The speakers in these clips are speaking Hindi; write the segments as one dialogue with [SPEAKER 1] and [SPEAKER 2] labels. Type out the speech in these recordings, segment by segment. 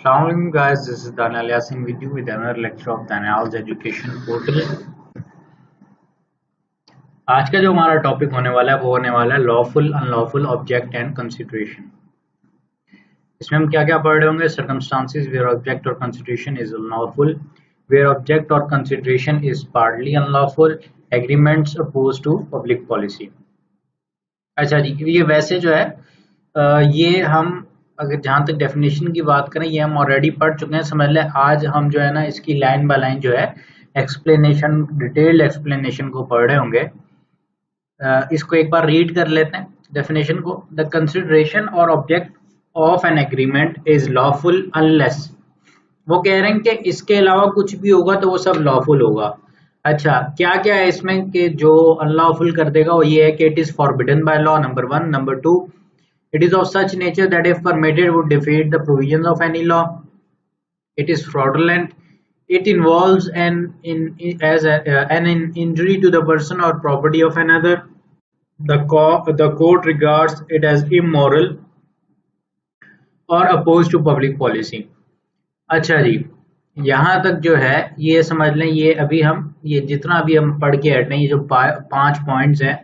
[SPEAKER 1] Assalamualaikum guys, this is Daniel Yasin with you with another lecture of Daniel's Education Portal। आज का जो हमारा टॉपिक होने वाला है वो होने वाला है lawful, unlawful, object and consideration. इसमें हम क्या क्या पढ़ रहे होंगे? सर्कमस्टांसेस वेयर ऑब्जेक्ट और consideration is unlawful, where object और consideration is partly unlawful, agreements oppose to public policy. अच्छा जी, ये वैसे जो है ये हम अगर जहाँ तक डेफिनेशन की बात करें ये हम ऑलरेडी पढ़ चुके हैं, समझ लें। आज हम जो है ना इसकी लाइन बाय लाइन जो है एक्सप्लेनेशन, डिटेल्ड एक्सप्लेनेशन को पढ़ रहे होंगे। इसको एक बार रीड कर लेते हैं डेफिनेशन को। द कंसिडरेशन और object of an agreement is lawful unless, वो कह रहे हैं कि इसके अलावा कुछ भी होगा तो वो सब लॉफुल होगा। अच्छा, क्या क्या है इसमें कि जो अनलॉफुल कर देगा? वो ये है कि it is forbidden by law, number 1। Number 2, it is of such nature that if permitted would defeat the provisions of any law. It is fraudulent. It involves an injury to the person or property of another. The court regards it as immoral or opposed to public policy. अच्छा जी, यहाँ तक जो है ये समझ लें, ये अभी हम ये जितना भी हम पढ़ के हट रहे हैं, ये जो 5 पॉइंट्स हैं,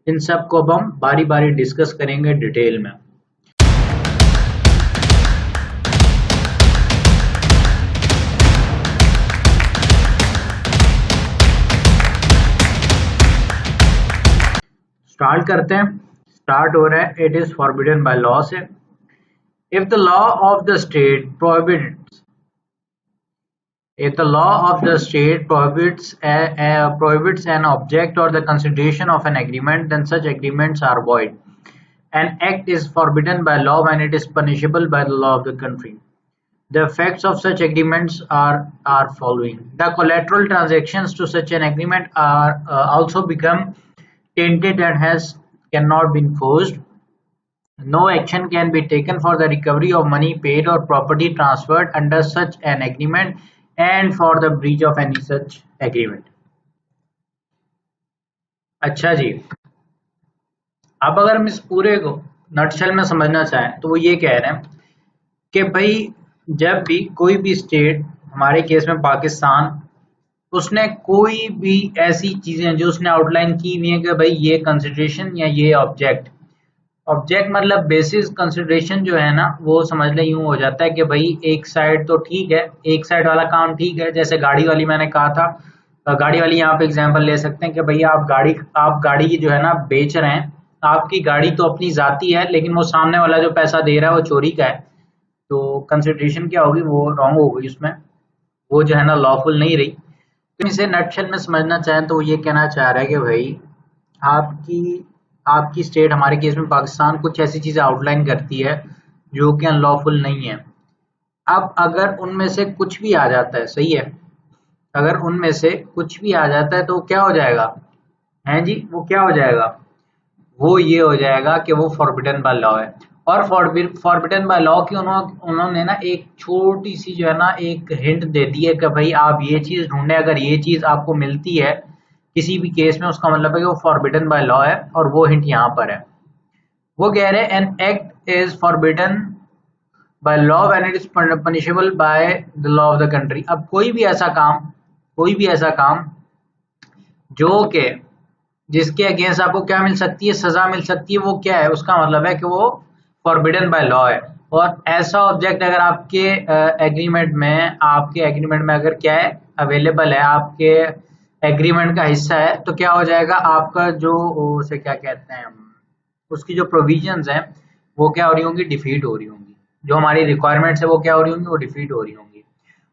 [SPEAKER 1] इन सब को अब हम बारी बारी डिस्कस करेंगे डिटेल में। स्टार्ट करते हैं। स्टार्ट हो रहा है, it is forbidden by law से। If the law of the state prohibits an object or the consideration of an agreement, then such agreements are void. An act is forbidden by law when it is punishable by the law of the country. The effects of such agreements are following. The collateral transactions to such an agreement are also become tainted and cannot be enforced. No action can be taken for the recovery of money paid or property transferred under such an agreement and for the breach of any such agreement. अच्छा जी, अब अगर हम इस पूरे को नटशेल में समझना चाहें तो वो ये कह रहे हैं कि भाई जब भी कोई भी स्टेट, हमारे केस में पाकिस्तान, उसने कोई भी ऐसी चीजें जो उसने आउटलाइन की हुई है कि भाई ये कंसिडरेशन या ये ऑब्जेक्ट मतलब बेसिस कंसिडरेशन जो है ना, वो समझ लें यूं हो जाता है कि भाई एक साइड तो ठीक है, एक साइड वाला काम ठीक है। जैसे गाड़ी वाली मैंने कहा था, गाड़ी वाली यहाँ पे एग्जांपल ले सकते हैं कि भैया आप गाड़ी की जो है ना बेच रहे हैं, आपकी गाड़ी तो अपनी जाती है लेकिन वो सामने वाला जो पैसा दे रहा है वो चोरी का है, तो कंसिडरेशन क्या होगी? वो रॉन्ग हो गई, उसमें वो जो है ना लॉफुल नहीं रही। तो इसे नटशेल में समझना चाहें तो वो ये कहना चाह रहा है कि भाई आपकी स्टेट, हमारे केस में पाकिस्तान, कुछ ऐसी चीजें आउटलाइन करती है जो कि अनलॉफुल नहीं है। अब अगर उनमें से कुछ भी आ जाता है, सही है, अगर उनमें से कुछ भी आ जाता है तो क्या हो जाएगा? हैं जी, वो क्या हो जाएगा? वो ये हो जाएगा कि वो फॉरबिडन बाय लॉ है। और फॉरबिडन बाय लॉ की उन्होंने ना एक छोटी सी जो है ना एक हिंट दे दी है कि भाई आप ये चीज ढूंढे, अगर ये चीज आपको मिलती है किसी भी केस में, उसका मतलब है कि वो फॉरबिडन बाय लॉ है, और वो हिंट यहाँ पर है। वो कह रहे हैं an act is forbidden by law when it is punishable by the law of the country. अब कोई भी ऐसा काम जो के जिसके अगेंस्ट आपको क्या मिल सकती है? सजा मिल सकती है। वो क्या है? उसका मतलब है कि वो फॉरबिडन बाय लॉ है। और ऐसा ऑब्जेक्ट अगर आपके एग्रीमेंट में अगर क्या है अवेलेबल है, आपके एग्रीमेंट का हिस्सा है, तो क्या हो जाएगा? आपका जो उसे क्या कहते हैं, उसकी जो प्रोविजंस हैं वो क्या हो रही होंगी? डिफीट हो रही होंगी। जो हमारी रिक्वायरमेंट्स है वो क्या हो रही होंगी? वो डिफीट हो रही होंगी।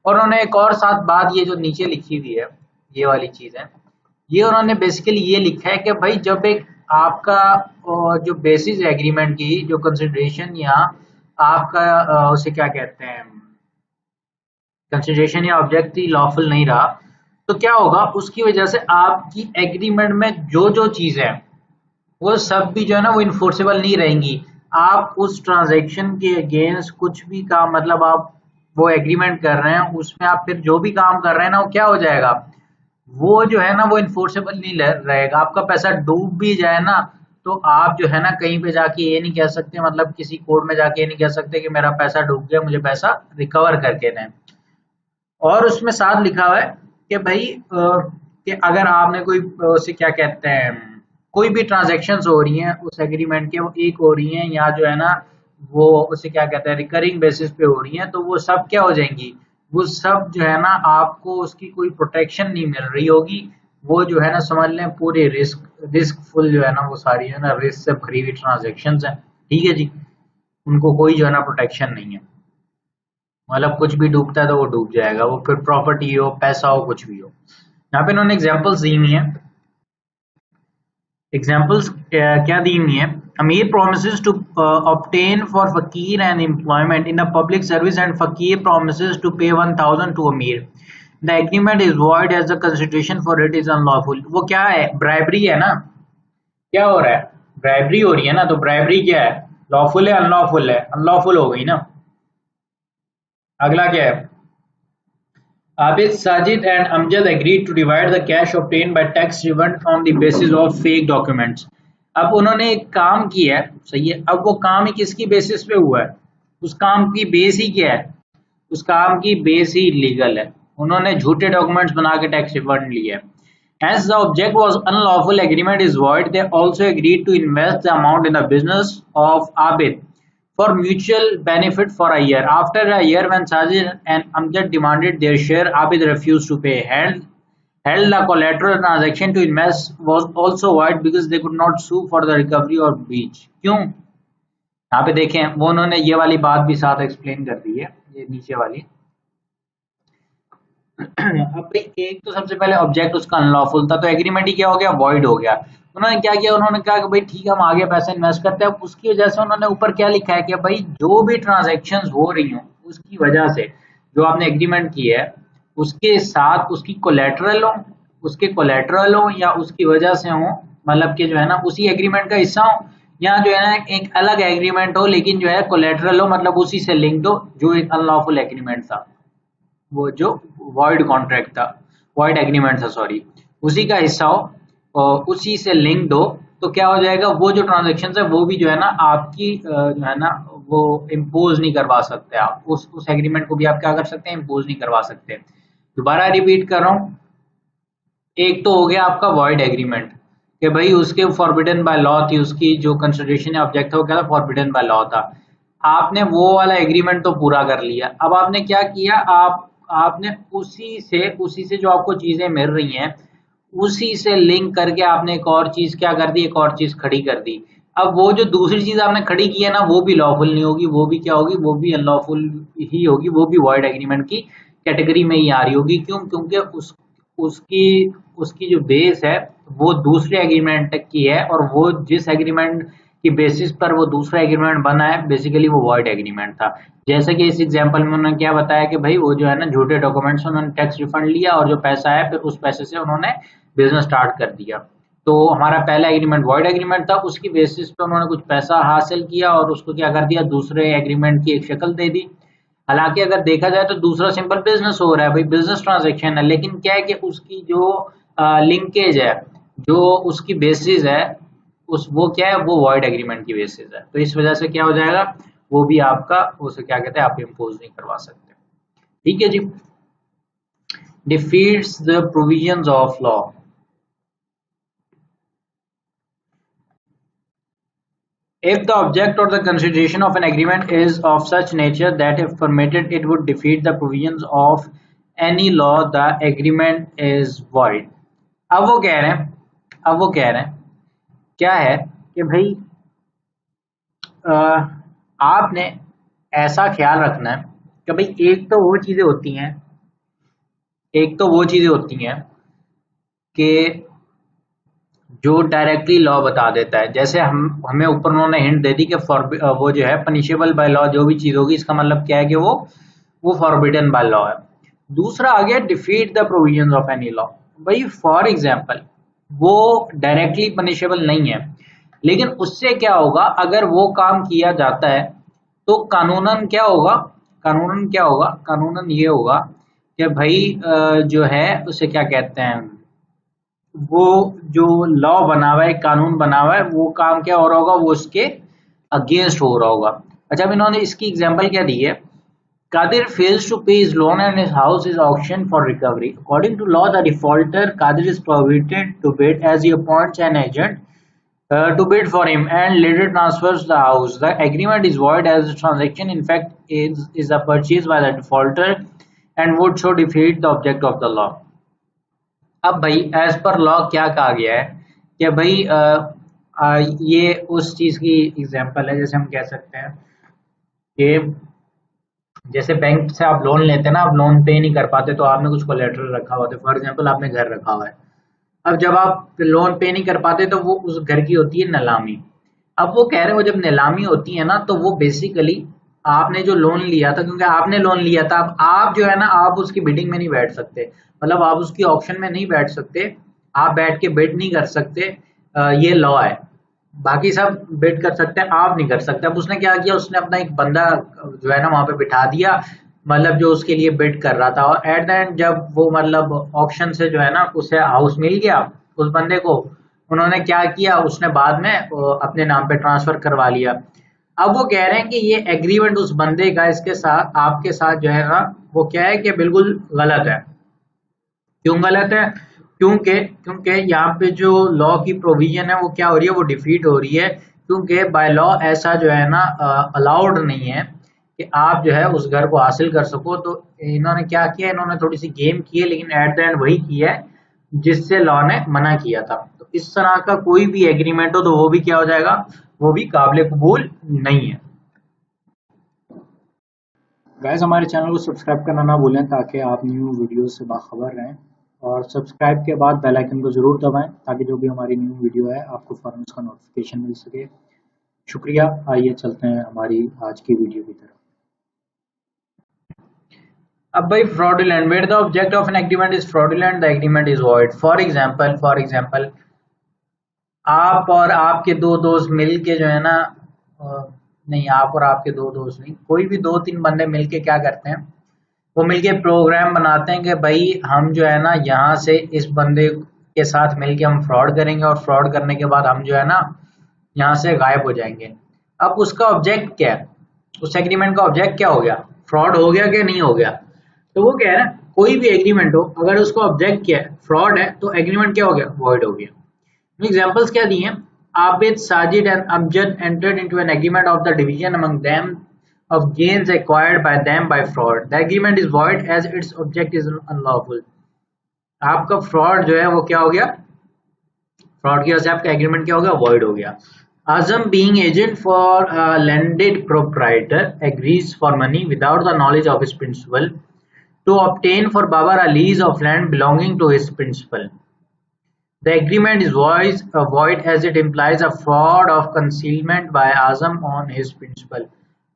[SPEAKER 1] और उन्होंने एक और साथ बात, ये जो नीचे लिखी हुई है ये वाली चीज है, ये उन्होंने बेसिकली ये लिखा है कि भाई जब एक आपका जो बेसिस एग्रीमेंट की जो कंसिडरेशन या आपका उसे क्या कहते हैं कंसिडरेशन या ऑब्जेक्ट लॉफुल नहीं रहा, तो क्या होगा? उसकी वजह से आपकी एग्रीमेंट में जो चीज है वो सब भी जो है ना वो इन्फोर्सेबल नहीं रहेंगी। आप उस ट्रांजैक्शन के अगेंस्ट कुछ भी काम, मतलब आप वो एग्रीमेंट कर रहे हैं उसमें आप फिर जो भी काम कर रहे हैं ना, वो क्या हो जाएगा? वो जो है ना वो इन्फोर्सेबल नहीं रहेगा। आपका पैसा डूब भी जाए ना तो आप जो है ना कहीं पे जाके ये नहीं कह सकते, मतलब किसी कोर्ट में जाके ये नहीं कह सकते कि मेरा पैसा डूब गया, मुझे पैसा रिकवर करके दें। और उसमें साथ लिखा हुआ है कि भाई कि अगर आपने कोई उसे क्या कहते हैं, कोई भी ट्रांजैक्शंस हो रही हैं उस एग्रीमेंट के, वो एक हो रही हैं या जो है ना वो उसे क्या कहते हैं रिकरिंग बेसिस पे हो रही हैं, तो वो सब क्या हो जाएंगी, वो सब जो है ना आपको उसकी कोई प्रोटेक्शन नहीं मिल रही होगी। वो जो है ना समझ लें पूरे रिस्कफुल जो है ना वो सारी है ना रिस्क से भरी हुई ट्रांजेक्शन है। ठीक है जी, उनको कोई जो है ना प्रोटेक्शन नहीं है, मतलब कुछ भी डूबता है तो वो डूब जाएगा, वो फिर प्रॉपर्टी हो पैसा हो कुछ भी हो। यहाँ पे इन्होंने एग्जाम्पल्स दी हुई है। एग्जाम्पल्स क्या दी हुई है, अमीर promises to obtain for फकीर an employment in a public service and फकीर promises to pay 1000 to अमीर, the agreement is void as the consideration for it is unlawful। वो क्या है, ब्राइबरी है ना, क्या हो रहा है, ब्राइबरी हो रही है ना, तो ब्राइबरी क्या है, लॉफुल है अनलॉफुल है, अनलॉफुल हो गई ना। अगला क्या है, Abid, Sajid and Amjad agreed to divide the cash obtained by tax refund on the basis of fake documents। अब उन्होंने एक काम किया है, सही है, अब वो काम ही किसकी बेसिस पे हुआ है, उस काम की बेस ही क्या है, उस काम की बेस ही लीगल है, उन्होंने झूठे डॉक्यूमेंट्स बना के टैक्स रिफंड लिया है। As the object was unlawful, agreement is void। They also agreed to invest the amount in the business of Abid for mutual benefit for a year। After a year, when Sajid and Amjad demanded their share, Abid refused to pay. Held the collateral transaction to invest was also void because they could not sue for the recovery or breach। क्यों? यहाँ पे देखें वो उन्होंने ये वाली बात भी साथ एक्सप्लेन कर दी है, ये नीचे वाली। अब भाई एक तो सबसे पहले ऑब्जेक्ट उसका अनलॉफुल था, तो एग्रीमेंट ही क्या हो गया, वॉइड हो गया। उन्होंने क्या किया, उन्होंने कहा कि भाई ठीक है हम आगे पैसे इन्वेस्ट करते हैं। उसकी वजह से उन्होंने ऊपर क्या लिखा है कि भाई जो भी ट्रांजैक्शंस हो रही हो उसकी वजह से जो आपने एग्रीमेंट की है उसके साथ उसकी कोलेटरल हो, उसके कोलेटरल हो या उसकी वजह से हो, मतलब कि जो है ना उसी एग्रीमेंट का हिस्सा हो, या जो है ना एक अलग एग्रीमेंट हो लेकिन जो है कोलेटरल हो, मतलब उसी से लिंक्ड हो जो एक अनलॉफुल एग्रीमेंट था, वो जो वॉइड कॉन्ट्रैक्ट था, वॉइड एग्रीमेंट था सॉरी, उसी का हिस्सा हो और उसी से लिंक्ड हो, तो क्या हो जाएगा, वो जो ट्रांजेक्शन है वो भी जो है ना आपकी जो है ना वो इम्पोज नहीं करवा सकते, आप उस एग्रीमेंट को भी आप क्या कर सकते हैं, इम्पोज नहीं करवा सकते। दोबारा रिपीट कर रहा हूँ, एक तो हो गया आपका वॉइड एग्रीमेंट कि भाई उसके फॉरबिडन बाय लॉ थी, उसकी जो कंसिडरेशन या ऑब्जेक्ट था वो क्या था, फॉरबिडन बाय लॉ था। आपने वो वाला एग्रीमेंट तो पूरा कर लिया, अब आपने क्या किया, आपने उसी से जो आपको चीजें मिल रही हैं उसी से लिंक करके आपने एक और चीज क्या कर दी, एक और चीज खड़ी कर दी। अब वो जो दूसरी चीज आपने खड़ी की है ना वो भी लॉफुल नहीं होगी, वो भी क्या होगी, वो भी अनलॉफुल ही होगी, वो भी वॉइड एग्रीमेंट की कैटेगरी में ही आ रही होगी। क्यों? क्योंकि उसकी उसकी जो बेस है वो दूसरे एग्रीमेंट की है, और वो जिस एग्रीमेंट की बेसिस पर वो दूसरा एग्रीमेंट बना है बेसिकली वो वॉइड एग्रीमेंट था। जैसे कि इस एग्जांपल में उन्होंने क्या बताया कि भाई वो जो है ना झूठे डॉक्यूमेंट्स उन्होंने टैक्स रिफंड लिया और जो पैसा है फिर उस पैसे से उन्होंने बिजनेस स्टार्ट कर दिया। तो हमारा पहला एग्रीमेंट वॉइड एग्रीमेंट था, उसकी बेसिस पे उन्होंने कुछ पैसा हासिल किया और उसको क्या कर दिया, दूसरे एग्रीमेंट की एक शक्ल दे दी। हालांकि अगर देखा जाए तो दूसरा सिंपल बिजनेस हो रहा है, भाई बिजनेस ट्रांजैक्शन है, लेकिन क्या है कि उसकी जो लिंकेज है, जो उसकी बेसिस है, उस वो क्या है, वो वॉइड एग्रीमेंट की बेसिस है, तो इस वजह से क्या हो जाएगा, वो भी आपका उसे क्या कहते हैं, आप इम्पोज नहीं करवा सकते। ठीक है जी, defeats the provisions of law. If the object or the consideration of an agreement is of such nature that if permitted it would defeat the provisions of any law, the agreement is void। अब वो कह रहे हैं, क्या है कि भाई आपने ऐसा ख्याल रखना है कि भाई एक तो वो चीजें होती हैं कि जो डायरेक्टली लॉ बता देता है, जैसे हमें ऊपर उन्होंने हिंट दे दी कि वो जो है पनिशेबल बाय लॉ जो भी चीज होगी, इसका मतलब क्या है कि वो फॉरबिडन बाय लॉ है। दूसरा आ गया defeat the provisions of any law. भाई फॉर एग्जांपल वो डायरेक्टली पनिशेबल नहीं है, लेकिन उससे क्या होगा, अगर वो काम किया जाता है तो कानूनन क्या होगा, कानूनन ये होगा कि भाई जो है उसे क्या कहते हैं, वो जो लॉ बना हुआ है, कानून बना हुआ है, वो काम क्या हो रहा होगा, वो उसके अगेंस्ट हो रहा होगा। अच्छा, अब इन्होंने इसकी एग्जांपल क्या दी है, Kadir fails to pay his loan and his house is auctioned for recovery. According to law, the defaulter Kadir is prohibited to bid as he appoints an agent to bid for him and later transfers the house. The agreement is void as the transaction in fact is a purchase by the defaulter and would so defeat the object of the law. अब भाई एज पर लॉ क्या कहा गया है कि भाई ये उस चीज की एग्जांपल है, जैसे हम कह सकते हैं कि जैसे बैंक से आप लोन लेते हैं ना, आप लोन पे नहीं कर पाते तो आपने कुछ कोलेटरल रखा हुआ है, फॉर एग्जांपल आपने घर रखा हुआ है। अब जब आप लोन पे नहीं कर पाते तो वो उस घर की होती है नीलामी। अब वो कह रहे हो जब नीलामी होती है ना, तो वो बेसिकली आपने जो लोन लिया था, क्योंकि आपने लोन लिया था, अब आप जो है ना आप उसकी बिडिंग में नहीं बैठ सकते, मतलब आप उसकी ऑप्शन में नहीं बैठ सकते, आप बैठ के बिड नहीं कर सकते। ये लॉ है। बाकी सब बिड कर सकते हैं, आप नहीं कर सकते। अब उसने क्या किया, उसने अपना एक बंदा जो है ना वहां पे बिठा दिया, मतलब जो उसके लिए बिड कर रहा था, और एट द एंड जब वो मतलब ऑप्शन से जो है ना उसे हाउस मिल गया उस बंदे को, उन्होंने क्या किया, उसने बाद में अपने नाम पे ट्रांसफर करवा लिया। अब वो कह रहे हैं कि ये एग्रीमेंट उस बंदे का इसके साथ आपके साथ जो है ना वो क्या है कि बिल्कुल गलत है। क्यों गलत है? क्योंकि क्योंकि यहाँ पे जो लॉ की प्रोविजन है वो क्या हो रही है, वो डिफीट हो रही है, क्योंकि बाय लॉ ऐसा जो है ना अलाउड नहीं है कि आप जो है उस घर को हासिल कर सको। तो इन्होंने क्या किया, इन्होंने थोड़ी सी गेम की है, लेकिन एट द एंड वही किया है जिससे लॉ ने मना किया था। तो इस तरह का कोई भी एग्रीमेंट हो तो वो भी क्या हो जाएगा, वो भी काबिल कबूल नहीं है। गाइस, हमारे चैनल को सब्सक्राइब करना ना भूलें ताकि आप न्यू वीडियो से बाखबर रहें, और सब्सक्राइब के बाद बेल आइकन को ज़रूर दबाएं ताकि जो भी हमारी न्यू वीडियो है आपको फ़ौरन उसका नोटिफिकेशन मिल सके। शुक्रिया। आइए चलते हैं हमारी आज की वीडियो की तरफ। अब भाई fraudulent, where the object of an agreement is fraudulent the agreement is void. For example आप और आपके दो दोस्त मिल के जो है ना नहीं, आप और आपके दो दोस्त नहीं, कोई भी दो तीन बंदे मिल के क्या करते हैं, वो मिलके प्रोग्राम बनाते हैं कि भाई हम जो है ना यहाँ से इस बंदे के साथ मिलके हम फ्रॉड करेंगे, और फ्रॉड करने के बाद हम जो है ना यहाँ से गायब हो जाएंगे। अब उसका ऑब्जेक्ट क्या है, उस एग्रीमेंट का ऑब्जेक्ट क्या हो गया, फ्रॉड हो गया कि नहीं हो गया। तो वो कह रहा है कोई भी एग्रीमेंट हो अगर उसका ऑब्जेक्ट क्या है, फ्रॉड है, तो एग्रीमेंट क्या हो गया, वॉइड हो गया। एग्जाम्पल्स क्या दिए हैं, Abid, Sajid and Amjad entered into an agreement of the division among them of gains acquired by them by fraud. The agreement is void as its object is unlawful. आपका फ्रॉड जो है वो क्या हो गया, फ्रॉड की वजह से आपका एग्रीमेंट क्या हो गया, वॉइड हो गया। Azam, being agent for a landed proprietor, agrees for money without the knowledge of his principal to obtain for Babar a lease of land belonging to his principal. The agreement is void as it implies a fraud of concealment by Azam on his principal.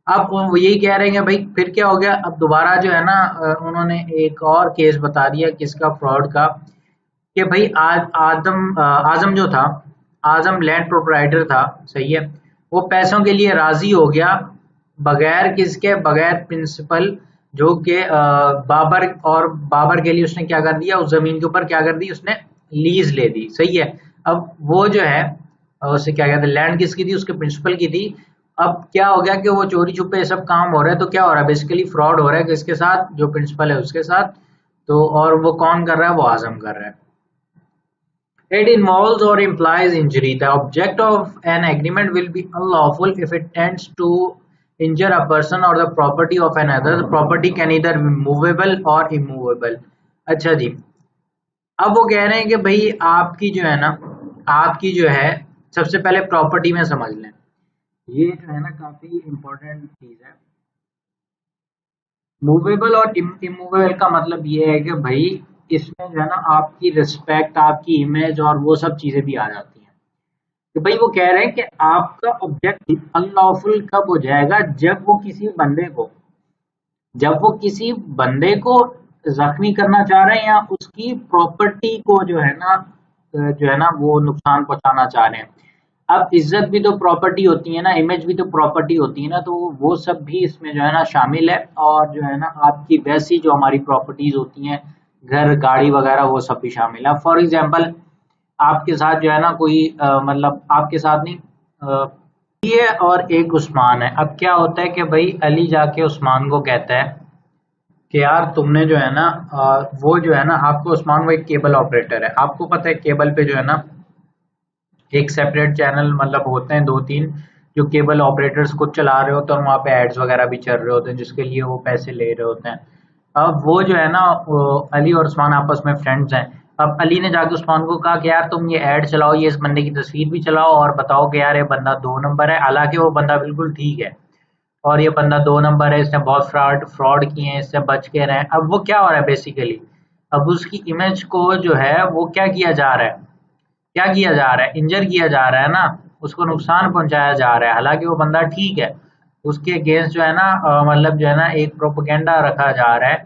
[SPEAKER 1] अब वो यही कह रहे हैं कि भाई फिर क्या हो गया, अब दोबारा जो है ना उन्होंने एक और केस बता दिया किसका, फ्रॉड का, कि भाई आजम जो था, आजम लैंड प्रोप्राइटर था, सही है, वो पैसों के लिए राजी हो गया बगैर किसके, बगैर प्रिंसिपल, जो कि बाबर, और बाबर के लिए उसने क्या कर दिया, उस जमीन के ऊपर क्या कर दी, उसने लीज ले दी, सही है। अब वो जो है उसे क्या कहते हैं, लैंड किसकी थी, उसके प्रिंसिपल की थी। अब क्या हो गया कि वो चोरी छुपे ये सब काम हो रहा है, तो क्या हो रहा है, बेसिकली फ्रॉड हो रहा है किसके साथ, जो प्रिंसिपल है उसके साथ। तो और वो कौन कर रहा है, वो आजम कर रहा है। It involves or implies injury. The object of an agreement will be unlawful if it tends to injure a person or the property of another. The property can either be movable or immovable. अच्छा जी, अब वो कह रहे हैं कि भाई आपकी जो है ना, आपकी जो है, सबसे पहले प्रॉपर्टी में समझ लें, ये जो है ना काफी इंपॉर्टेंट चीज है। मूवेबल और इमूवेबल का मतलब ये है कि भाई इसमें जो है ना आपकी रिस्पेक्ट, आपकी इमेज और वो सब चीजें भी आ जाती हैं। तो भाई वो कह रहे हैं कि आपका ऑब्जेक्ट अनलॉफुल कब हो जाएगा, जब वो किसी बंदे को जख्मी करना चाह रहे हैं या उसकी प्रॉपर्टी को जो है ना वो नुकसान पहुंचाना चाह रहे हैं। अब इज्जत भी तो प्रॉपर्टी होती है ना, इमेज भी तो प्रॉपर्टी होती है ना, तो वो सब भी इसमें जो है ना शामिल है। और जो है ना आपकी वैसी जो हमारी प्रॉपर्टीज होती हैं, घर गाड़ी वगैरह, वो सब भी शामिल है। फॉर एग्जांपल आपके साथ जो है ना कोई मतलब आपके साथ नहीं, अली है और एक उस्मान है। अब क्या होता है कि भाई अली जाके उस्मान को कहता है कि यार तुमने जो है ना वो जो है ना, आपको उस्मान, वो एक केबल ऑपरेटर है, आपको पता है केबल पे जो है ना एक सेपरेट चैनल मतलब होते हैं दो तीन, जो केबल ऑपरेटर्स खुद चला रहे होते हैं और वहाँ पे एड्स वगैरह भी चल रहे होते हैं जिसके लिए वो पैसे ले रहे होते हैं। अब वो जो है ना अली और उस्मान आपस में फ्रेंड्स हैं। अब अली ने जाके उस्मान को कहा कि यार तुम ये ऐड चलाओ, ये इस बंदे की तस्वीर भी चलाओ और बताओ कि यार ये बंदा 2 नंबर है, हालांकि वो बंदा बिल्कुल ठीक है और ये बंदा 2 नंबर है, इसने बहुत फ्रॉड फ्रॉड किए हैं, इससे बच के रहें। अब वो क्या हो रहा है बेसिकली, अब उसकी इमेज को जो है वो क्या किया जा रहा है, क्या किया जा रहा है, इंजर किया जा रहा है ना, उसको नुकसान पहुंचाया जा रहा है, हालांकि वो बंदा ठीक है। उसके अगेंस्ट जो है ना मतलब जो है ना एक प्रोपेगेंडा रखा जा रहा है।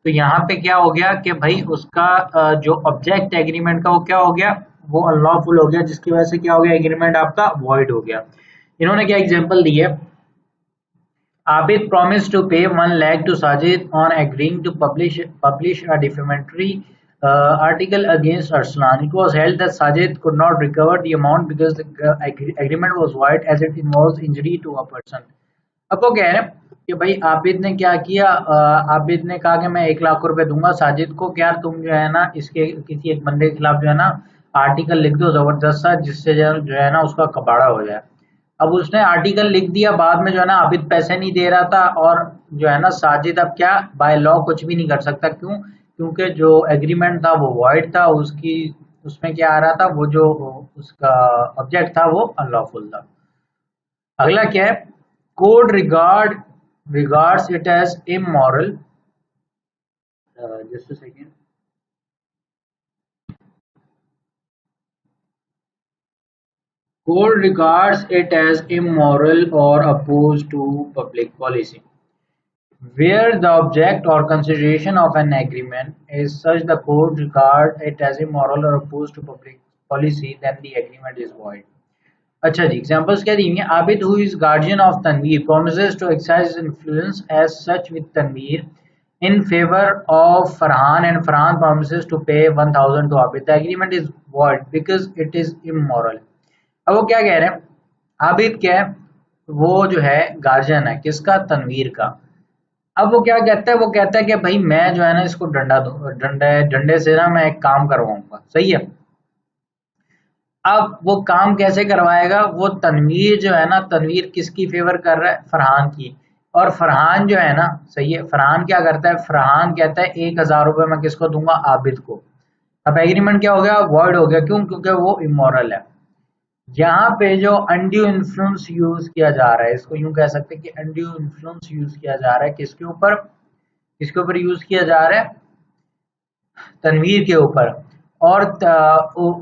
[SPEAKER 1] तो यहाँ पे क्या हो गया कि भाई उसका जो ऑब्जेक्ट एग्रीमेंट का वो क्या हो गया, वो अनलॉफुल हो गया, जिसकी वजह से क्या हो गया, एग्रीमेंट आपका वॉइड हो गया। इन्होंने क्या एग्जांपल दी है, Abid promised to pay 1 lakh to Sajid on agreeing to publish a defamatory article against Arslan. It was held that Sajid could not recover the amount because the agreement was void as it involves injury to a person. अब वो कह रहे हैं कि भाई आबिद ने क्या किया, आबिद ने कहा कि मैं 1 लाख रुपए दूंगा साजिद को, क्या तुम जो है ना इसके किसी एक बंदे के खिलाफ जो है ना आर्टिकल लिख दो जबरदस्त सा, जिससे जो है ना उसका कबाड़ा हो जाए। अब उसने आर्टिकल लिख दिया, बाद में जो है ना आबिद पैसे नहीं दे रहा था और जो है ना साजिद अब क्या बाय लॉ कुछ भी नहीं कर सकता, क्यों, क्योंकि जो एग्रीमेंट था वो वॉइड था, उसकी उसमें क्या आ रहा था, वो जो उसका ऑब्जेक्ट था वो अनलॉफुल था। अगला क्या है, code regards it as immoral, just a second, code regards it as immoral or opposed to public policy. Where the object or consideration of an agreement is such the court regard it as immoral or opposed to public policy, then the agreement is void. अच्छा जी, एग्जांपल्स क्या दी हुई हैं, Abid who is guardian of Tanveer promises to exercise influence as such with Tanveer in favor of Farhan and Farhan promises to pay 1000 to Abid. The agreement is void because it is immoral. अब वो क्या कह रहे हैं, आबिद क्या है, वो जो है गार्जियन है किसका, तनवीर का। अब वो क्या कहता है, वो कहता है कि भाई मैं जो है ना इसको डंडा दूं, डंडे डंडे से ना मैं एक काम करवाऊंगा, सही है। अब वो काम कैसे करवाएगा, वो तनवीर जो है ना, तनवीर किसकी फेवर कर रहा है, फरहान की। और फरहान जो है ना, सही है, फरहान क्या करता है, फरहान कहता है 1000 रुपये मैं किसको दूंगा, आबिद को। अब एग्रीमेंट क्या हो गया, वॉइड हो गया, क्यों, क्योंकि वो इमोरल है। यहाँ पे जो अनड्यू इन्फ्लुएंस यूज किया जा रहा है, इसको यूं कह सकते हैं कि अनड्यू इन्फ्लुएंस यूज किया जा रहा है, किसके ऊपर, किसके ऊपर यूज किया जा रहा है, तनवीर के ऊपर। और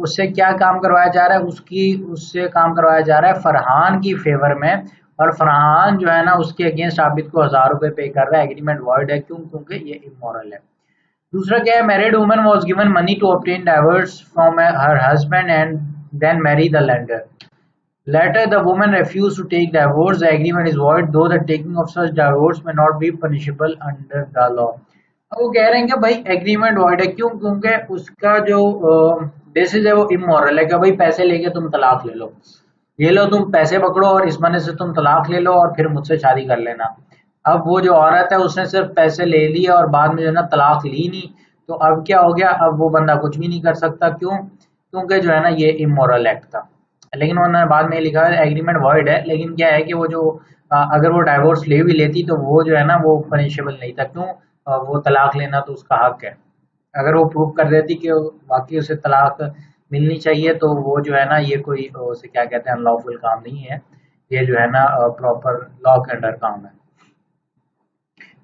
[SPEAKER 1] उससे क्या काम करवाया जा रहा है, उसकी उससे काम करवाया जा रहा है फरहान की फेवर में। और फरहान जो है ना उसके अगेंस्ट आबिद को 1000 रुपए पे कर रहा है, एग्रीमेंट वॉइड है, क्यों, क्योंकि ये इमोरल है। दूसरा क्या है, married woman was given money to obtain divorce from her husband and then marry the lender. Later, the woman refused to take divorce. The agreement is void, though the taking of such divorce may not be punishable under the law. अब वो कह रहे हैं कि भाई एग्रीमेंट वॉइड है, क्यों, क्योंकि उसका जो बेसिस है वो इमोरल है, कि भाई पैसे लेके तुम तलाक ले लो, ये लो तुम पैसे पकड़ो और इस महीने से तुम तलाक ले लो और फिर मुझसे शादी कर लेना। अब वो जो औरत है उसने सिर्फ पैसे ले लिए और बाद में जो है ना तलाक ली नहीं, तो अब क्या हो गया, अब वो बंदा कुछ भी नहीं कर सकता, क्यों, क्योंकि जो है ना ये इमोरल एक्ट था। लेकिन उन्होंने बाद में लिखा है एग्रीमेंट वॉइड है, लेकिन क्या है कि वो जो अगर वो डाइवोर्स ले भी लेती तो वो जो है ना वो पनिशेबल नहीं था, क्यों, वो तलाक लेना तो उसका हक है। अगर वो प्रूव कर देती कि वाकई उसे तलाक मिलनी चाहिए, तो वो जो है ना ये कोई उसे क्या कहते हैं अनलॉफुल काम नहीं है, ये जो है ना प्रॉपर लॉ के अंडर काम है।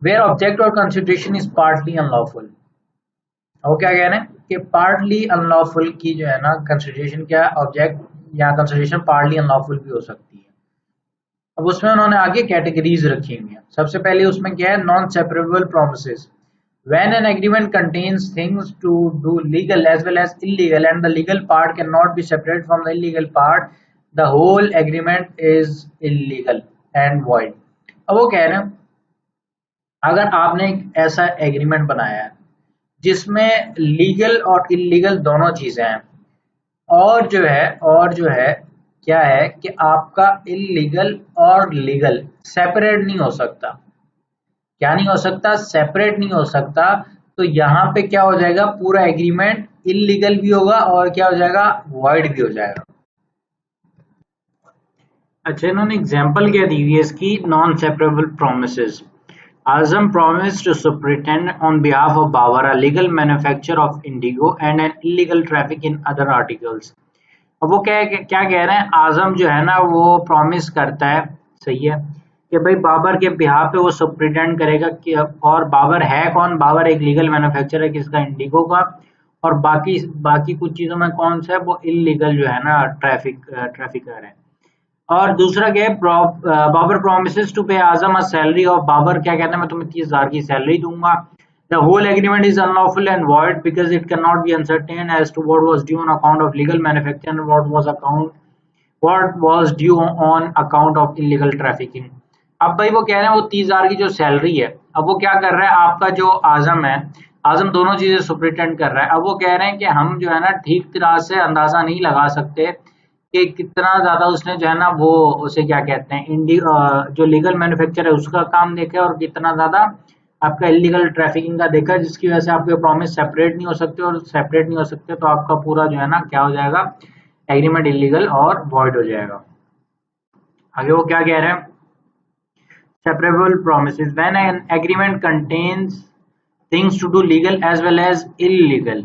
[SPEAKER 1] वेयर ऑब्जेक्ट और कंसिडरेशन इज पार्टली अनलॉफुल, वो क्या कह रहे हैं कि पार्टली अनलॉफुल की जो है ना कंसिडरेशन, क्या ऑब्जेक्ट या कंसिडरेशन पार्टली अनलॉफुल भी हो सकती है। अब उसमें उन्होंने आगे कैटेगरीज रखी हुई हैं। सबसे पहले उसमें क्या है, non separable promises, when an agreement contains things to do legal as well as illegal and the legal part cannot be separated from the illegal part, the whole agreement is illegal and void। अब वो कह रहे हैं अगर आपने एक ऐसा एग्रीमेंट बनाया है जिसमें लीगल और इलीगल दोनों चीजें हैं, और जो है क्या है कि आपका इलीगल और लीगल सेपरेट नहीं हो सकता। क्या नहीं हो सकता? सेपरेट नहीं हो सकता। तो यहाँ पे क्या हो जाएगा, पूरा एग्रीमेंट इलीगल भी होगा और क्या हो जाएगा, वॉइड भी हो जाएगा। अच्छा, इन्होंने एग्जाम्पल क्या दी हुई है इसकी, non separable promises. Azam promised to superintend on behalf of Babar a legal manufacture of indigo and an illegal traffic in other articles. अब वो क्या कह रहे हैं, आजम जो है ना वो प्रॉमिस करता है, सही है, कि भाई बाबर के बिहाफ पे वो सुप्रिटेंड करेगा कि, और बाबर है कौन, बाबर एक लीगल मैन्युफैक्चरर है किसका, इंडिगो का, और बाकी बाकी कुछ चीजों में कौन सा है, वो इलीगल जो है ना ट्रैफिकर है। और दूसरा क्या है, बाबर प्रोमिसेस टू पे आजम अ सैलरी, और बाबर क्या कहता है, मैं तुम्हें 30,000 की सैलरी दूंगा। The whole agreement is unlawful and void because it can not be uncertain as to what was due on account of legal manufacture and what was due on account of illegal trafficking. अब भाई वो कह रहे हैं वो 30,000 की जो सैलरी है, अब वो क्या कर रहा है, आपका जो आजम है, आजम दोनों चीजें सुप्रिटेंड कर रहा है। अब वो कह रहे हैं कि हम जो है ना ठीक तरह से अंदाजा नहीं लगा सकते कि कितना ज़्यादा उसने जो है ना वो उसे क्या कहते हैं, जो लीगल मैन्युफैक्चर है उसका काम देखा है, और कितना ज़्यादा आपका इलीगल ट्रैफिकिंग का देखा है, जिसकी वजह से आपके प्रॉमिस सेपरेट नहीं हो सकते, और सेपरेट नहीं हो सकते तो आपका पूरा जो है ना क्या हो जाएगा, एग्रीमेंट इलीगल और वॉइड हो जाएगा। आगे वो क्या कह रहे हैं, separable promises when an agreement contains things to do legal as well as illegal.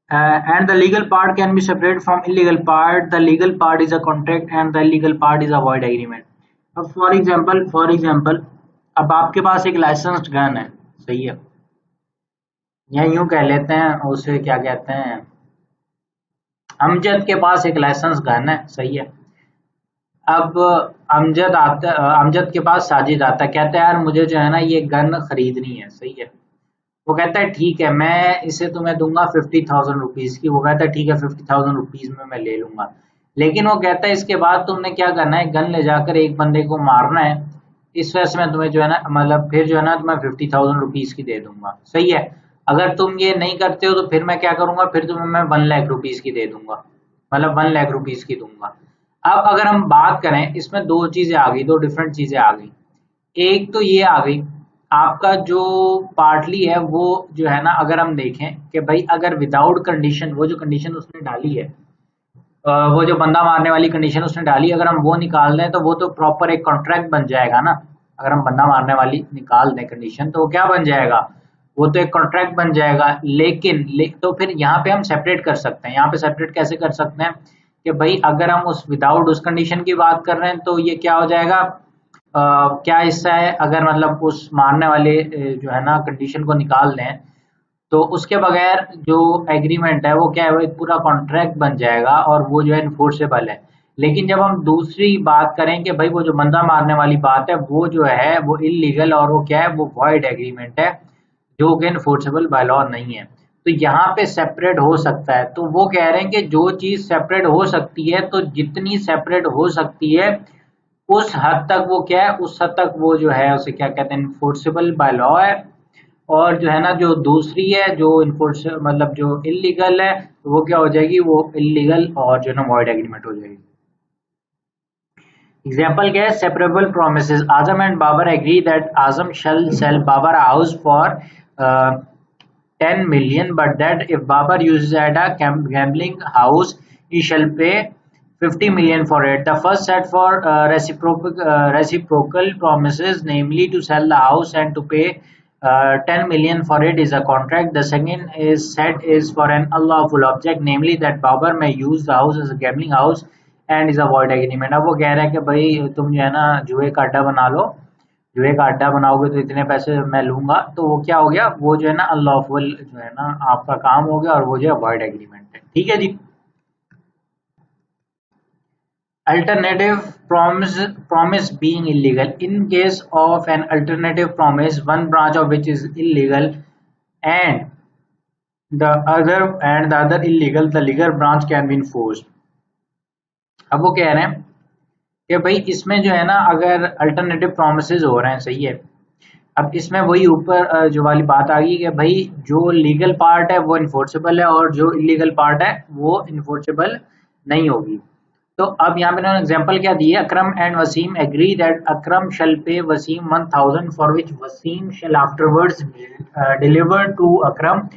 [SPEAKER 1] And the legal part can be separate from illegal part. The legal part is a contract and the illegal part is a void agreement. अब फॉर एग्जाम्पल अब आपके पास एक लाइसेंस्ड गन है, सही है, या यूं कह लेते हैं उसे क्या कहते हैं, अमजद के पास एक लाइसेंस गन है, सही है। अब अमजद के पास साजिद आता है, कहता है यार मुझे जो है ना ये गन खरीदनी है, सही है। वो कहता है ठीक है मैं इसे तुम्हें दूंगा 50,000 रुपीज की। वो कहता है ठीक है 50,000 रुपीज में मैं ले लूंगा। लेकिन वो कहता है इसके बाद तुमने क्या करना है, गन ले जाकर एक बंदे को मारना है, इस वजह से मैं तुम्हें जो है ना मतलब फिर जो है ना तुम्हें 50,000 रुपीज की दे दूंगा, सही है। अगर तुम ये नहीं करते हो तो फिर मैं क्या करूंगा, फिर तुम्हें मैं 1 लाख रुपीज की दे दूंगा, मतलब 1 लाख रुपीज की दूंगा। अब अगर हम बात करें, इसमें दो चीजें आ गई, दो डिफरेंट चीजें आ गई। एक तो ये आ गई, आपका जो पार्टली है वो जो है ना, अगर हम देखें कि भाई अगर विदाउट कंडीशन, वो जो कंडीशन उसने डाली है, वो जो बंदा मारने वाली कंडीशन उसने डाली, अगर हम वो निकाल दें तो वो तो प्रॉपर एक कॉन्ट्रैक्ट बन जाएगा ना। अगर हम बंदा मारने वाली निकाल दें कंडीशन तो वो क्या बन जाएगा, वो तो एक कॉन्ट्रैक्ट बन जाएगा। तो फिर यहाँ पे हम सेपरेट कर सकते हैं। यहाँ पे सेपरेट कैसे कर सकते हैं कि भाई अगर हम उस विदाउट उस कंडीशन की बात कर रहे हैं तो ये क्या हो जाएगा, क्या हिस्सा है, अगर मतलब उस मारने वाले जो है ना कंडीशन को निकाल दें तो उसके बगैर जो एग्रीमेंट है वो क्या है, वो एक पूरा कॉन्ट्रैक्ट बन जाएगा और वो जो है इन्फोर्सेबल है। लेकिन जब हम दूसरी बात करें कि भाई वो जो बंदा मारने वाली बात है वो जो है वो इलीगल और वो क्या है, वो वॉइड एग्रीमेंट है, जो कि इन्फोर्सेबल बाय लॉ नहीं है। तो यहाँ पे सेपरेट हो सकता है। तो वो कह रहे हैं कि जो चीज सेपरेट हो सकती है, तो जितनी सेपरेट हो सकती है उस हद तक वो क्या है, उस हद तक वो जो है उसे क्या कहते हैं, इन्फोर्सेबल बाय लॉ है। और जो है ना जो दूसरी है जो इन्फोर्स मतलब जो इलीगल है, तो वो क्या हो जाएगी, वो इलीगल और जो है ना वॉइड एग्रीमेंट हो जाएगी। एग्जाम्पल क्या है, separable promises. Azam and Babar agree that Azam shall sell Babar a house for 10 million, but that if Babar uses it as a gambling house, he shall pay 50 million for it. The first set for reciprocal promises, namely to sell the house and to pay 10 million for it, is a contract. The second is set is for an unlawful object, namely that Babar may use the house as a gambling house and is a void agreement. अब वो कह रहा है कि भाई तुम जो है ना जुए का अड्डा बना लो, जुए का अड्डा बनाओगे तो इतने पैसे मैं लूंगा। तो वो क्या हो गया, वो जो है ना अनलॉफुल जो है ना आपका काम हो गया और वो जो है वॉइड एग्रीमेंट है, ठीक है जी। Alternative promise being illegal. In case of an alternative promise, one branch of which is illegal and the other illegal, the legal branch can be enforced. अब वो कह रहे हैं कि भाई इसमें जो है ना अगर अल्टरनेटिव प्रोमिसेस हो रहे हैं, सही है, अब इसमें वही ऊपर जो वाली बात आ गई कि भाई जो लीगल पार्ट है वो इन्फोर्सेबल है और जो इलीगल पार्ट है वो इन्फोर्सेबल नहीं होगी। तो अब यहाँ पे इन्होंने एग्जांपल क्या दी है, Akram and Wasim agree that Akram shall pay Wasim 1000 for which Wasim shall afterwards deliver to Akram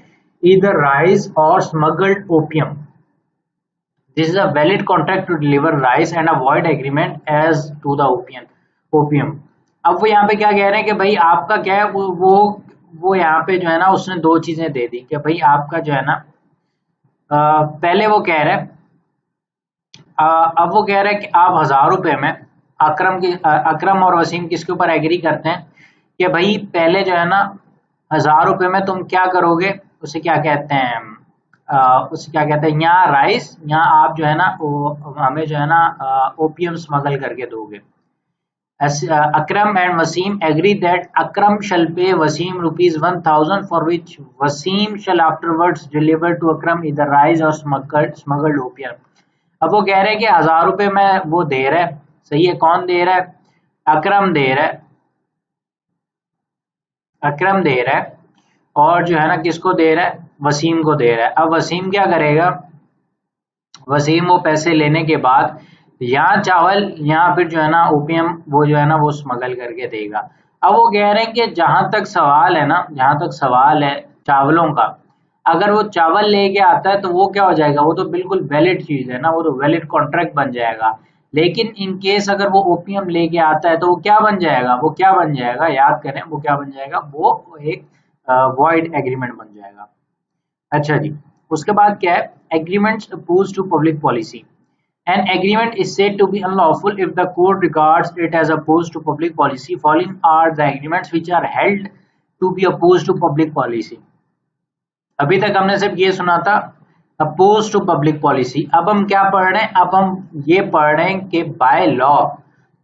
[SPEAKER 1] either rice or smuggled opium. This is a valid contract to deliver rice and a void agreement as to the opium. अब वो यहाँ पे क्या कह रहे हैं कि भाई आपका क्या है, वो यहाँ पे जो है ना उसने दो चीजें दे दी कि भाई आपका जो है ना पहले वो कह रहे हैं अब वो कह रहा है कि आप 1000 रुपए में अकरम और वसीम किसके ऊपर एग्री करते हैं कि भाई पहले जो है ना 1000 रुपए में तुम क्या करोगे, उसे क्या कहते हैं उसे क्या कहते हैं, यहाँ राइस, यहाँ आप जो है ना हमें जो है ना ओपियम स्मगल करके दोगे। Akram and Wasim agree that Akram shall pay Wasim rupees 1000 for which Wasim shall afterwards deliver to Akram either rice or smuggled opium. अब वो कह रहे हैं कि 1000 रुपए में वो दे रहा है, सही है, कौन दे रहा है, अकरम दे रहा है, अकरम दे रहा है और जो है ना किसको दे रहा है, वसीम को दे रहा है। अब वसीम क्या करेगा, वसीम वो पैसे लेने के बाद यहाँ चावल यहाँ फिर जो है ना ओपियम वो जो है ना वो स्मगल करके देगा। अब वो कह रहे हैं कि जहां तक सवाल है ना, जहां तक सवाल है चावलों का, अगर वो चावल लेके आता है तो वो क्या हो जाएगा, वो तो बिल्कुल वैलिड चीज है ना, वो तो वैलिड कॉन्ट्रैक्ट बन जाएगा। लेकिन इन केस अगर वो ओपियम लेके आता है तो वो क्या बन जाएगा, वो क्या बन जाएगा, याद करें वो क्या बन जाएगा, वो एक वॉइड एग्रीमेंट बन जाएगा। अच्छा जी, उसके बाद क्या है, agreements oppose to public policy. An agreement is said to be unlawful if the court regards it as opposed to public policy. Following are the agreements which are held to be opposed to public policy. अभी तक हमने सिर्फ ये सुना था अपोज टू पब्लिक पॉलिसी। अब हम क्या पढ़ रहे हैं, अब हम ये पढ़ रहे हैं कि बाय लॉ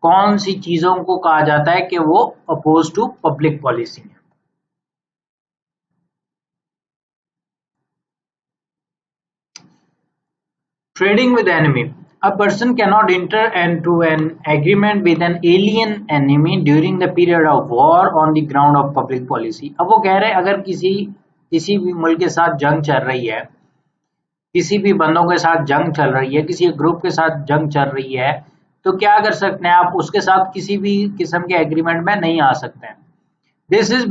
[SPEAKER 1] कौन सी चीजों को कहा जाता है कि वो अपोज टू पब्लिक पॉलिसी है। Trading with enemy. A person cannot enter into an agreement with an alien enemy during the period of war on the ground of public policy. अब वो कह रहे हैं अगर किसी भी मुल्क के साथ जंग चल रही है, किसी भी बंदों के साथ जंग चल रही है, किसी ग्रुप के साथ जंग चल रही है, तो क्या कर सकते हैं आप, उसके साथ किसी भी किस्म के एग्रीमेंट में नहीं आ सकते हैं। This is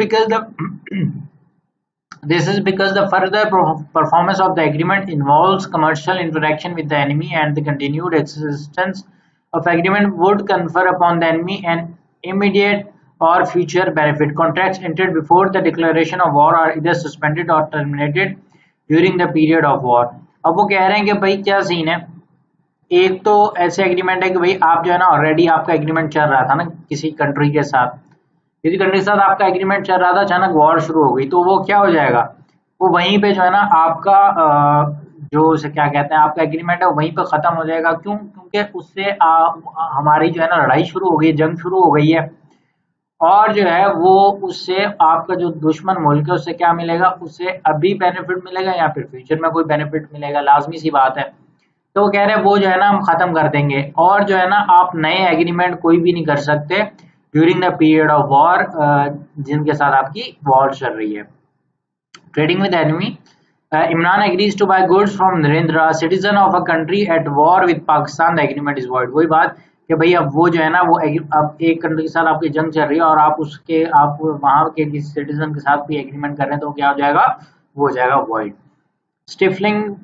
[SPEAKER 1] because the further performance of the agreement involves commercial interaction with the enemy, and the continued existence of agreement would confer upon the enemy an immediate or future benefit. Contracts entered before the declaration of war are either suspended or terminated during the period of war. अब वो कह रहे हैं कि भाई क्या सीन है, एक तो ऐसे एग्रीमेंट है कि भाई आप जो है ना ऑलरेडी आपका एग्रीमेंट चल रहा था ना किसी कंट्री के साथ, किसी कंट्री के साथ आपका एग्रीमेंट चल रहा था, अचानक वॉर शुरू हो गई, तो वो क्या हो जाएगा, वो वहीं पे जो है ना आपका जो उसे क्या कहते हैं आपका एग्रीमेंट है वो वहीं पे खत्म हो जाएगा। क्यों, क्योंकि उससे हमारी जो है ना लड़ाई शुरू हो गई, जंग शुरू हो गई है, और जो है वो उससे आपका जो दुश्मन मुल्क है उससे क्या मिलेगा, उससे अभी बेनिफिट मिलेगा या फिर फ्यूचर में कोई बेनिफिट मिलेगा, लाजमी सी बात है। तो वो कह रहे हैं वो जो है ना हम खत्म कर देंगे, और जो है ना आप नए एग्रीमेंट कोई भी नहीं कर सकते during the period of war, जिनके साथ आपकी वॉर चल रही है। Trading with enemy, Imran agrees to buy goods from Narendra citizen of a country at war with Pakistan, the agreement is void. वही बात कि भाई अब वो जो है ना वो अब एक कंट्री के साथ आपकी जंग चल रही है और आप वहां के किसी सिटीजन के साथ भी एग्रीमेंट कर रहे हैं, तो क्या हो जाएगा, वो हो जाएगा void. Stifling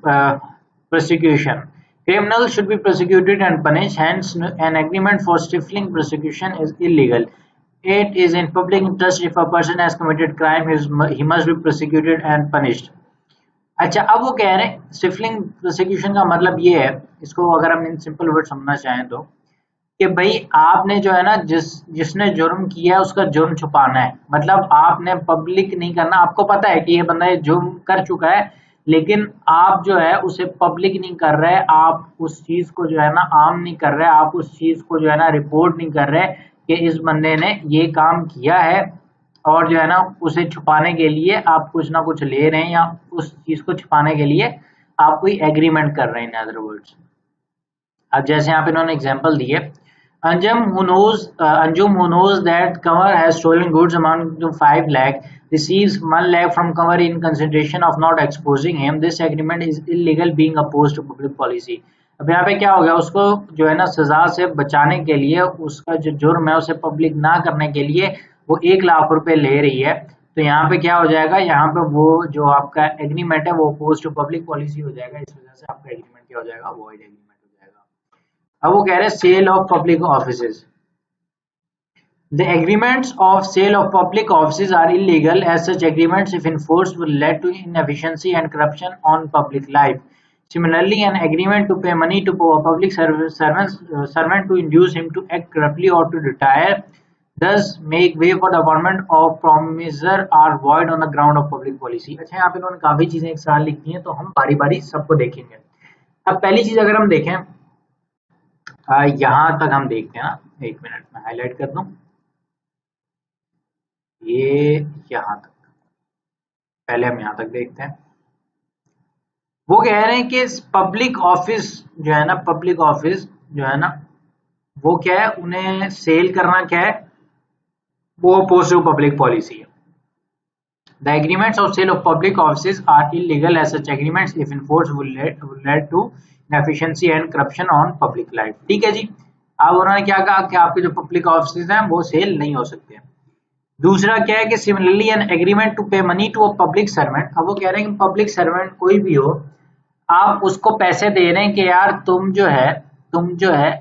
[SPEAKER 1] prosecution. Criminals should be prosecuted and punished, hence an agreement for stifling prosecution is illegal. It is in public interest if a person has committed crime, he must be prosecuted and punished. अच्छा, अब वो कह रहे हैं स्टिफलिंग प्रोसिक्यूशन का मतलब ये है, इसको अगर हम इन सिंपल वर्ड समझना चाहें तो, कि भाई आपने जो है ना जिसने जुर्म किया है उसका जुर्म छुपाना है, मतलब आपने पब्लिक नहीं करना, आपको पता है कि ये बंदा ये जुर्म कर चुका है, लेकिन आप जो है उसे पब्लिक नहीं कर रहे, आप उस चीज को जो है ना आम नहीं कर रहे, आप उस चीज को जो है ना रिपोर्ट नहीं कर रहे कि इस बंदे ने ये काम किया है, और जो है ना उसे छुपाने के लिए आप कुछ ना कुछ ले रहे हैं, या उस चीज को छुपाने के लिए आप कोई एग्रीमेंट कर रहे हैं इन अदर वर्ड्स। अब जैसे यहाँ पे इन्होंने एग्जांपल दिए, Anjum, who knows that Kanwar has stolen goods amounting to 5 lakh, receives 1 lakh from Kanwar in consideration of not exposing him. This agreement is illegal, being opposed to public policy. अब यहाँ पे क्या हो गया, उसको जो है ना सजा से बचाने के लिए, उसका जो जुर्म है उसे पब्लिक ना करने के लिए वो 1 लाख रुपए ले रही है। तो यहाँ पे क्या हो जाएगा, यहाँ पे वो जो आपका एग्रीमेंट है वो अपोज टू पब्लिक पॉलिसी हो जाएगा। इस वजह से आपका एग्रीमेंट क्या हो जाएगा, वॉइड एग्रीमेंट हो जाएगा। अब वो कह रहे हैं sale of public offices. The agreements of sale of public offices are illegal, as such agreements, if enforced, will lead to inefficiency and corruption on public life. Similarly, an agreement to pay money to a public servant to induce him to act corruptly or to retire, thus make way for the appointment of promisor, are void on the ground of public policy। अच्छा, यहाँ पे इन्होंने काफी चीजें एक साथ लिखी हैं, तो हम बारी बारी सबको देखेंगे। अब पहली चीज अगर हम देखें, यहाँ तक हम देखते हैं ना, 1 मिनट में हाईलाइट कर दूं, ये यहाँ तक, पहले हम यहाँ तक देखते हैं। वो कह रहे हैं कि पब्लिक ऑफिस जो है ना, पब्लिक ऑफिस जो है ना, वो क्या है, उन्हें सेल करना क्या है, वो अपोज टू पब्लिक पॉलिसी है। The agreements of sale of public offices are illegal, as such agreements, if enforced, will lead to inefficiency and corruption on public life। ठीक है जी। अब उन्होंने क्या कहा कि आपके जो पब्लिक ऑफिस हैं वो सेल नहीं हो सकते। दूसरा क्या है कि similarly an agreement to pay money to a public servant. अब वो कह रहे हैं कि पब्लिक सर्वेंट कोई भी हो, आप उसको पैसे दे रहे हैं कि यार तुम जो है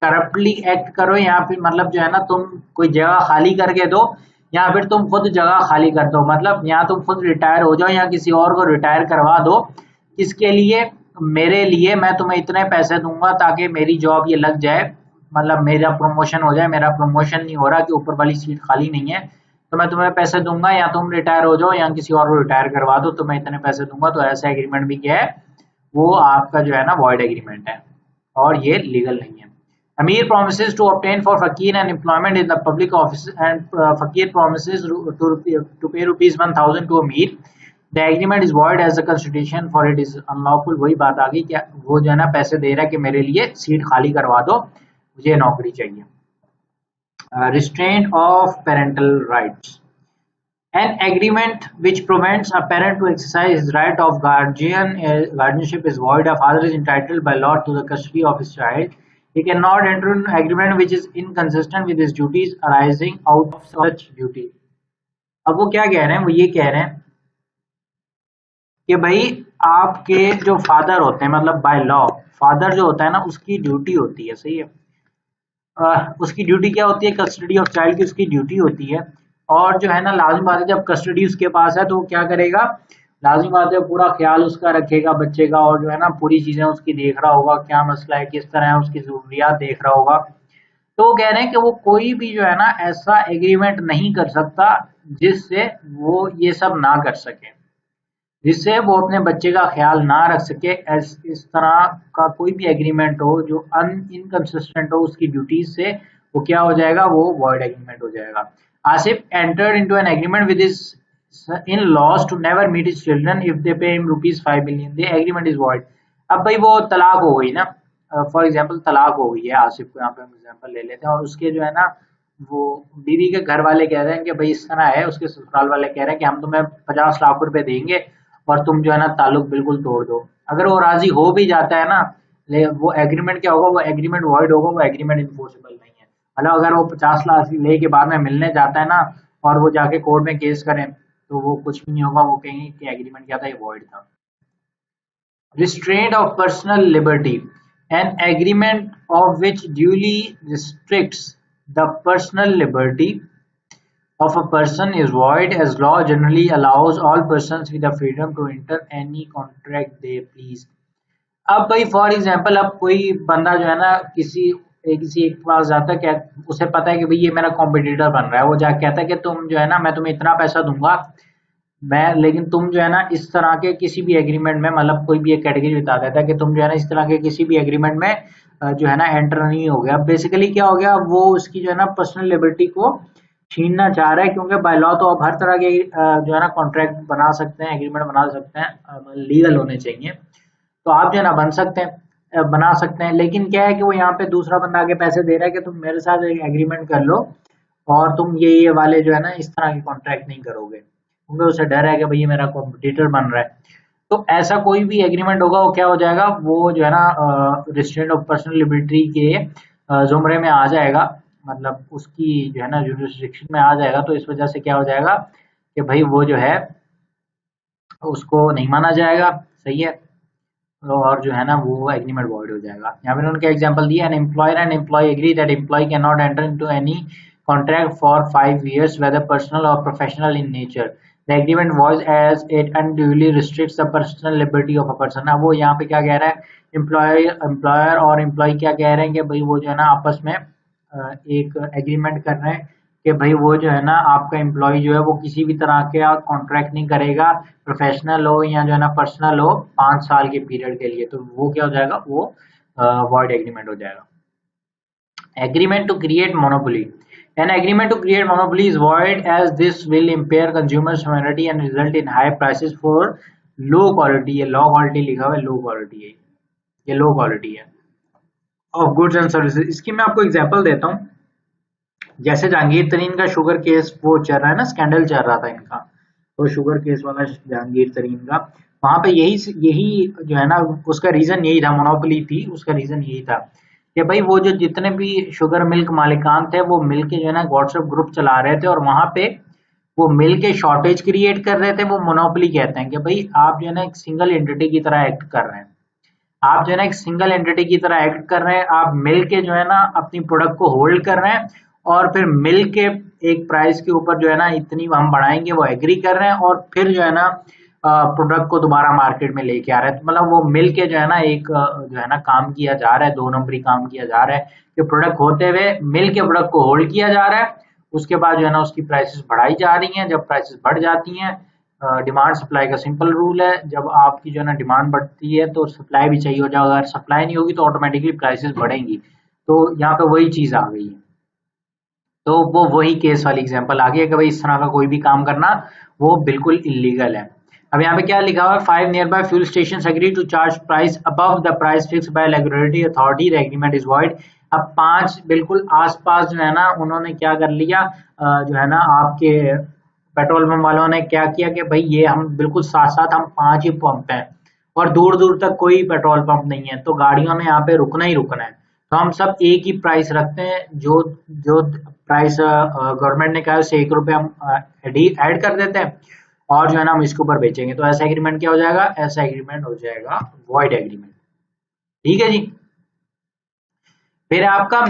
[SPEAKER 1] करप्टली एक्ट करो, या फिर मतलब जो है ना तुम कोई जगह खाली करके दो, या फिर तुम खुद जगह खाली कर दो, मतलब या तुम खुद रिटायर हो जाओ या किसी और को रिटायर करवा दो। इसके लिए मेरे लिए मैं तुम्हें इतने पैसे दूंगा ताकि मेरी जॉब ये लग जाए, मतलब मेरा प्रमोशन हो जाए। मेरा प्रमोशन नहीं हो रहा कि ऊपर वाली सीट खाली नहीं है, तो मैं तुम्हें पैसे दूंगा, या तुम रिटायर हो जाओ या किसी और को रिटायर करवा दो, तो मैं इतने पैसे दूंगा। तो ऐसा एग्रीमेंट भी क्या है, वो आपका जो है ना वॉइड एग्रीमेंट है, और ये लीगल नहीं है। Amir promises to obtain for Fakir an employment in the public office, and Fakir promises to pay rupees 1000 to Amir. The agreement is void as the constitution for it is unlawful। वही बात आ गई कि वो जो है ना पैसे दे रहा है कि मेरे लिए सीट खाली करवा दो, मुझे नौकरी चाहिए। Restraint of parental rights। An agreement which prevents a parent to exercise his right of guardianship is void। A father is entitled by law to the custody of his child। He cannot enter an agreement which is inconsistent with his duties arising out of such duty। अब वो क्या कह रहे हैं, वो ये कह रहे हैं कि भाई आपके जो फादर होते हैं, मतलब बाय लॉ फादर जो होता है ना, उसकी ड्यूटी होती है, सही है, उसकी ड्यूटी क्या होती है, कस्टडी ऑफ चाइल्ड की उसकी ड्यूटी होती है। और जो है ना लाजमी बात है, जब कस्टडी उसके पास है तो वो क्या करेगा, लाजमी बात है पूरा ख्याल उसका रखेगा बच्चे का, और जो है ना पूरी चीजें उसकी देख रहा होगा, क्या मसला है, किस तरह है, उसकी जरूरियात देख रहा होगा। तो वो कह रहे हैं कि वो कोई भी जो है ना ऐसा एग्रीमेंट नहीं कर सकता जिससे वो ये सब ना कर सके, जिससे वो अपने बच्चे का ख्याल ना रख सके। इस तरह का कोई भी एग्रीमेंट हो जो इनकंसिस्टेंट हो उसकी ड्यूटीज से, वो क्या हो जाएगा, वो वॉइड एग्रीमेंट हो जाएगा। Asif entered into an agreement with his in laws to never meet his children if they pay him ₹5 million। The agreement is void. अब भाई वो तलाक हो गई ना, फॉर एग्जाम्पल तलाक हो गई है आसिफ को, यहाँ पे हम एग्जाम्पल ले लेते हैं, और उसके जो है ना वो बीवी के घर वाले कह रहे हैं कि भाई इस तरह है, उसके ससुराल वाले कह रहे हैं कि हम तुम्हें 50 लाख रुपए देंगे और तुम जो है ना ताल्लुक बिल्कुल तोड़ दो। अगर वो राजी हो भी जाता है ना, वो एग्रीमेंट क्या होगा, वो एग्रीमेंट वॉइड होगा, वो एग्रीमेंट इन्फोर्सेबल नहीं है। मतलब अगर वो 50 लाख ले के बाद में मिलने जाता है ना, और वो जाके कोर्ट में केस करें, तो वो कुछ भी नहीं होगा, वो कहेंगे कि एग्रीमेंट क्या था, ये वॉइड था। Restraint of personal liberty। An agreement of which duly restricts the personal liberty of a person is void, as law generally allows all persons with the freedom to enter any contract they please। अब भाई फॉर एग्जाम्पल, अब कोई बंदा जो है ना किसी एक के पास जाता है, क्या उसे पता है कि भाई ये मेरा कॉम्पिटिटर बन रहा है, वो जाके कहता है कि तुम जो है ना मैं तुम्हें इतना पैसा दूंगा, मैं लेकिन तुम जो है ना इस तरह के किसी भी एग्रीमेंट में, मतलब कोई भी एक कैटेगरी बता देता है कि तुम जो है ना इस तरह के किसी भी एग्रीमेंट में जो है ना एंटर नहीं हो गया। बेसिकली क्या हो गया, वो उसकी जो है ना पर्सनल लिबर्टी को छीनना चाह रहा है, क्योंकि बाय लॉ तो आप हर तरह के जो है ना कॉन्ट्रैक्ट बना सकते हैं, एग्रीमेंट बना सकते हैं, लीगल होने चाहिए, तो आप जो है ना बन सकते हैं। बना सकते हैं। लेकिन क्या है कि वो यहाँ पे दूसरा बंदा आगे पैसे दे रहा है कि तुम मेरे साथ एक एग्रीमेंट कर लो और तुम ये वाले जो है ना इस तरह के कॉन्ट्रैक्ट नहीं करोगे, क्योंकि उसे डर है कि भाई ये मेरा कॉम्पिटिटर बन रहा है। तो ऐसा कोई भी एग्रीमेंट होगा वो क्या हो जाएगा, वो जो है ना रिस्ट्रेंट ऑफ पर्सनल लिबर्टी के जुमरे में आ जाएगा, मतलब उसकी जो है ना जुरिस्डिक्शन में आ जाएगा। तो इस वजह से क्या हो जाएगा कि भाई वो जो है उसको नहीं माना जाएगा, सही है। और जो है ना वो एग्रीमेंट वॉइड हो जाएगा। यहाँ पे उनके एग्जांपल दिया, an employer and employee agree that employee can not enter into any contract for 5 years whether personal और professional in nature. The agreement was as it unduly restricts the personal liberty of a person. अब वो यहाँ पे क्या कह रहा है, एम्प्लॉयर और एम्प्लॉय क्या कह रहे हैं कि भाई वो जो है ना आपस में एक एग्रीमेंट कर रहे हैं कि भाई वो जो है ना आपका एम्प्लॉय जो है वो किसी भी तरह का कॉन्ट्रैक्ट नहीं करेगा, प्रोफेशनल हो या जो है ना पर्सनल हो, 5 साल के पीरियड के लिए। तो वो क्या हो जाएगा, वो वॉइड एग्रीमेंट हो जाएगा। Agreement to create monopoly, an agreement to create monopoly is void as this will impair consumer sovereignty and result in high prices for low quality, ये low quality लिखा हुआ है, low quality है, ये low quality है ऑफ गुड्स एंड सर्विसेज। इसकी मैं आपको एग्जांपल देता हूँ। जैसे जहांगीर तरीन का शुगर केस वो चल रहा है ना, स्कैंडल चल रहा था इनका, वो शुगर केस वाला जहांगीर तरीन का, वहां पे यही यही जो है ना उसका रीजन यही था, मोनोपोली थी, उसका रीजन यही था कि भाई वो जो जितने भी शुगर मिल्क मालिकान थे वो मिलके जो है ना व्हाट्सएप ग्रुप चला रहे थे और वहां पे वो मिल के शॉर्टेज क्रिएट कर रहे थे। वो मोनोपोली कहते हैं कि भाई आप जो है ना एक सिंगल एंटिटी की तरह एक्ट कर रहे हैं, आप जो है ना एक सिंगल एंटिटी की तरह एक्ट कर रहे हैं, आप मिल के जो है ना अपनी प्रोडक्ट को होल्ड कर रहे हैं और फिर मिल के एक प्राइस के ऊपर जो है ना इतनी हम बढ़ाएंगे वो एग्री कर रहे हैं और फिर जो है ना प्रोडक्ट को दोबारा मार्केट में लेके आ रहे हैं। तो मतलब वो मिल के जो है ना एक जो है ना काम किया जा रहा है, 2 नंबरी काम किया जा रहा है कि प्रोडक्ट होते हुए मिल के प्रोडक्ट को होल्ड किया जा रहा है। उसके बाद जो है ना उसकी प्राइसेस बढ़ाई जा रही हैं। जब प्राइसेस बढ़ जाती हैं, डिमांड सप्लाई का सिंपल रूल है, जब आपकी जो है ना डिमांड बढ़ती है तो सप्लाई भी चाहिए हो जाएगा, अगर सप्लाई नहीं होगी तो ऑटोमेटिकली प्राइसेस बढ़ेंगी। तो यहाँ पे वही चीज आ गई है। तो वो वही केस वाली एग्जांपल आ गई है कि भाई इस तरह का कोई भी काम करना वो बिल्कुल इलीगल है। अब यहाँ पे क्या लिखा हुआ है, 5 near fuel station agree to charge price above the price fix by regulatory authority, the agreement is void. अब 5 बिल्कुल आसपास जो है ना उन्होंने क्या कर लिया, जो है ना आपके पेट्रोल पंप वालों ने क्या किया कि भाई ये हम बिल्कुल साथ साथ हम 5 ही पंप हैं और दूर दूर तक कोई पेट्रोल पंप नहीं है, तो गाड़ियों ने यहाँ पे रुकना ही रुकना है। तो हम सब एक ही प्राइस रखते हैं, जो जो प्राइस गवर्नमेंट ने कहा है उससे 1 रुपये हम ऐड कर देते हैं और जो है ना हम इसके ऊपर बेचेंगे। तो ऐसा एग्रीमेंट क्या हो जाएगा, ऐसा एग्रीमेंट हो जाएगा वॉइड एग्रीमेंट। ठीक है जी। फिर आपका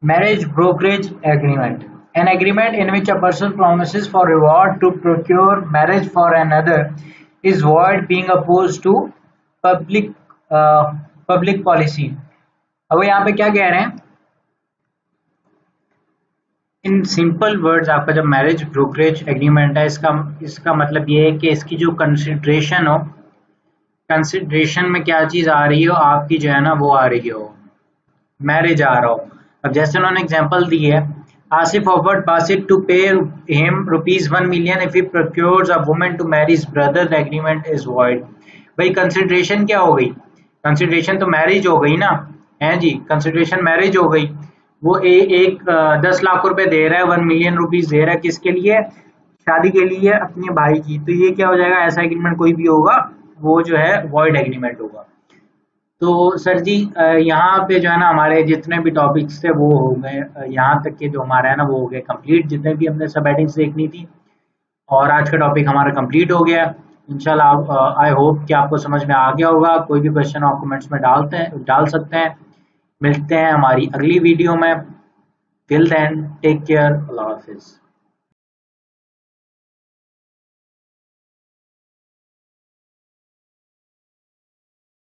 [SPEAKER 1] marriage brokerage agreement, an agreement in which a person promises for reward to procure marriage for another is void being opposed to public public policy। अब यहाँ पे क्या कह रहे हैं, इन सिंपल वर्ड्स, आपका जब मैरिज ब्रोकरेज एग्रीमेंट है इसका मतलब ये है कि इसकी जो कंसिडरेशन हो, कंसिडरेशन में क्या चीज आ रही हो आपकी जो है ना वो आ रही हो, मैरिज आ रहा हो। अब जैसे उन्होंने एग्जांपल दी है, Asif offered Basit to pay him ₹1 million if he procures a woman to marry his brother, the agreement is void। भाई कंसिडरेशन क्या हो गई, कंसिडरेशन तो मैरिज हो गई ना, है जी, कंसिडरेशन मैरिज हो गई। वो एक 10 लाख रुपए दे रहा है, 1 million रुपीज दे रहा है, किसके लिए, शादी के लिए अपने भाई की। तो ये क्या हो जाएगा, ऐसा एग्रीमेंट कोई भी होगा वो जो है वॉइड एग्रीमेंट होगा। तो सर जी यहाँ पे जो है ना हमारे जितने भी टॉपिक्स थे वो हो गए, यहाँ तक के जो हमारा है ना वो हो गए कंप्लीट, जितने भी हमने सब हेडिंग्स देखनी थी। और आज का टॉपिक हमारा कंप्लीट हो गया। इंशाल्लाह आई होप कि आपको समझ में आ गया होगा। कोई भी क्वेश्चन आप कमेंट्स में डाल सकते हैं। मिलते हैं हमारी अगली वीडियो में। टिल देन टेक केयर, अल्लाह हाफिज़।